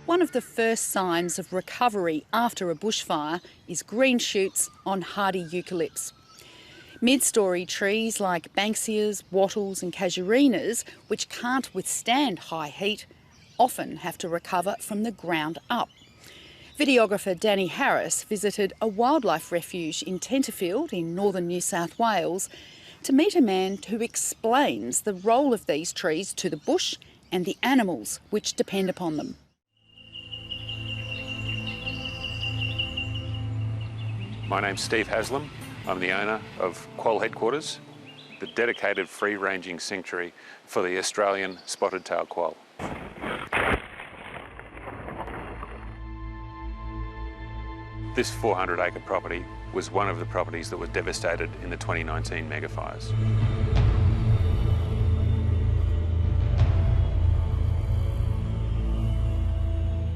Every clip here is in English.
One of the first signs of recovery after a bushfire is green shoots on hardy eucalypts. Mid-storey trees like banksias, wattles and casuarinas, which can't withstand high heat, often have to recover from the ground up. Videographer Danny Harris visited a wildlife refuge in Tenterfield in northern New South Wales to meet a man who explains the role of these trees to the bush and the animals which depend upon them. My name's Steve Haslam. I'm the owner of Quoll Headquarters, the dedicated free-ranging sanctuary for the Australian spotted-tailed quoll. This 400-acre property was one of the properties that was devastated in the 2019 megafires.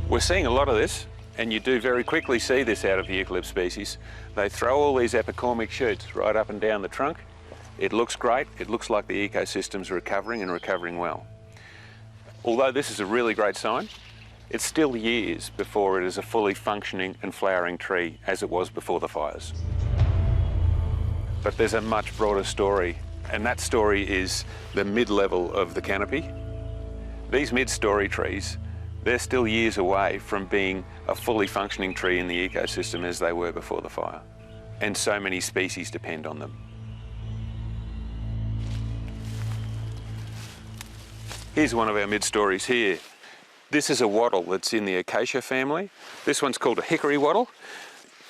We're seeing a lot of this, and you do very quickly see this out of the eucalypt species. They throw all these epicormic shoots right up and down the trunk. It looks great. It looks like the ecosystem's recovering and recovering well. Although this is a really great sign, it's still years before it is a fully functioning and flowering tree as it was before the fires. But there's a much broader story, and that story is the mid-level of the canopy. These mid-story trees, they're still years away from being a fully functioning tree in the ecosystem as they were before the fire. And so many species depend on them. Here's one of our mid-stories here. This is a wattle that's in the acacia family. This one's called a hickory wattle.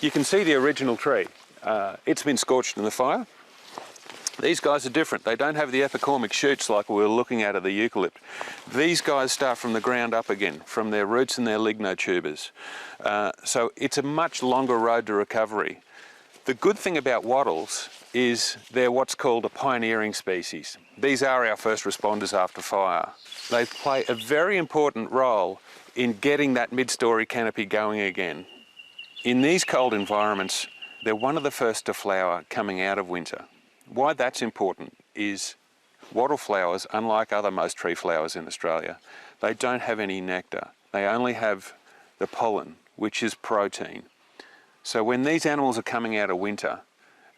You can see the original tree. It's been scorched in the fire. These guys are different. They don't have the epicormic shoots like we were looking at the eucalypt. These guys start from the ground up again, from their roots and their lignotubers. So it's a much longer road to recovery. The good thing about wattles is they're what's called a pioneering species. These are our first responders after fire. They play a very important role in getting that mid-story canopy going again. In these cold environments, they're one of the first to flower coming out of winter. Why that's important is wattle flowers, unlike other most tree flowers in Australia, they don't have any nectar. They only have the pollen, which is protein. So when these animals are coming out of winter,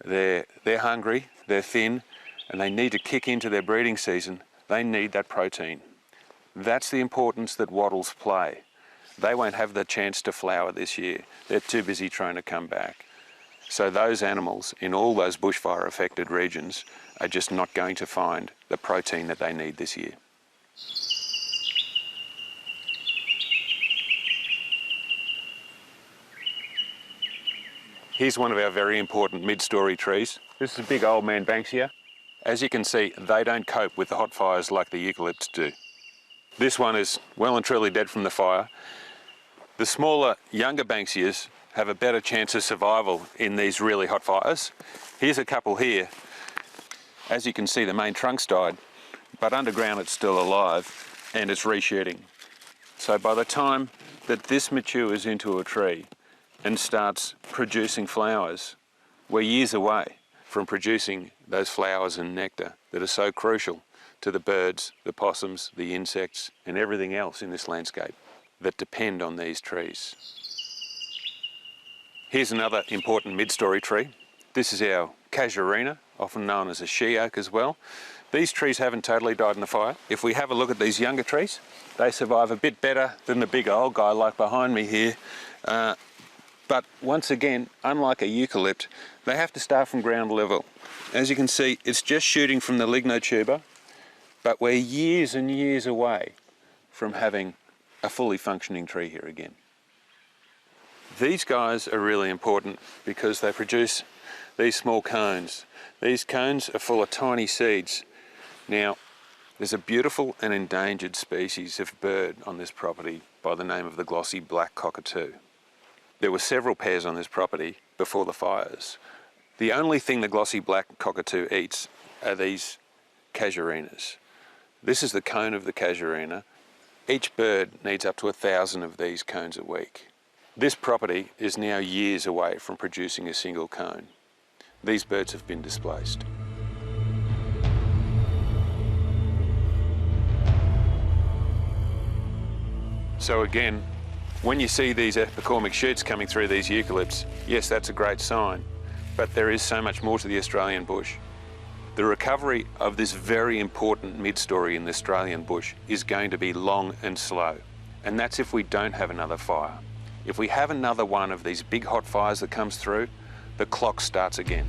they're hungry, they're thin, and they need to kick into their breeding season. They need that protein. That's the importance that wattles play. They won't have the chance to flower this year. They're too busy trying to come back. So those animals in all those bushfire affected regions are just not going to find the protein that they need this year. Here's one of our very important mid-story trees. This is a big old man banksia. As you can see, they don't cope with the hot fires like the eucalypts do. This one is well and truly dead from the fire. The smaller, younger banksias have a better chance of survival in these really hot fires. Here's a couple here. As you can see, the main trunk's died, but underground it's still alive and it's reshooting. So by the time that this matures into a tree and starts producing flowers, we're years away from producing those flowers and nectar that are so crucial to the birds, the possums, the insects, and everything else in this landscape that depend on these trees. Here's another important mid-story tree. This is our casuarina, often known as a she-oak as well. These trees haven't totally died in the fire. If we have a look at these younger trees, they survive a bit better than the big old guy like behind me here. But once again, unlike a eucalypt, they have to start from ground level. As you can see, it's just shooting from the lignotuber, but we're years and years away from having a fully functioning tree here again. These guys are really important because they produce these small cones. These cones are full of tiny seeds. Now, there's a beautiful and endangered species of bird on this property by the name of the glossy black cockatoo. There were several pairs on this property before the fires. The only thing the glossy black cockatoo eats are these casuarinas. This is the cone of the casuarina. Each bird needs up to 1,000 of these cones a week. This property is now years away from producing a single cone. These birds have been displaced. So again, When you see these epicormic shoots coming through these eucalypts, yes, that's a great sign, but there is so much more to the Australian bush. The recovery of this very important mid-story in the Australian bush is going to be long and slow, and that's if we don't have another fire. If we have another one of these big hot fires that comes through, the clock starts again.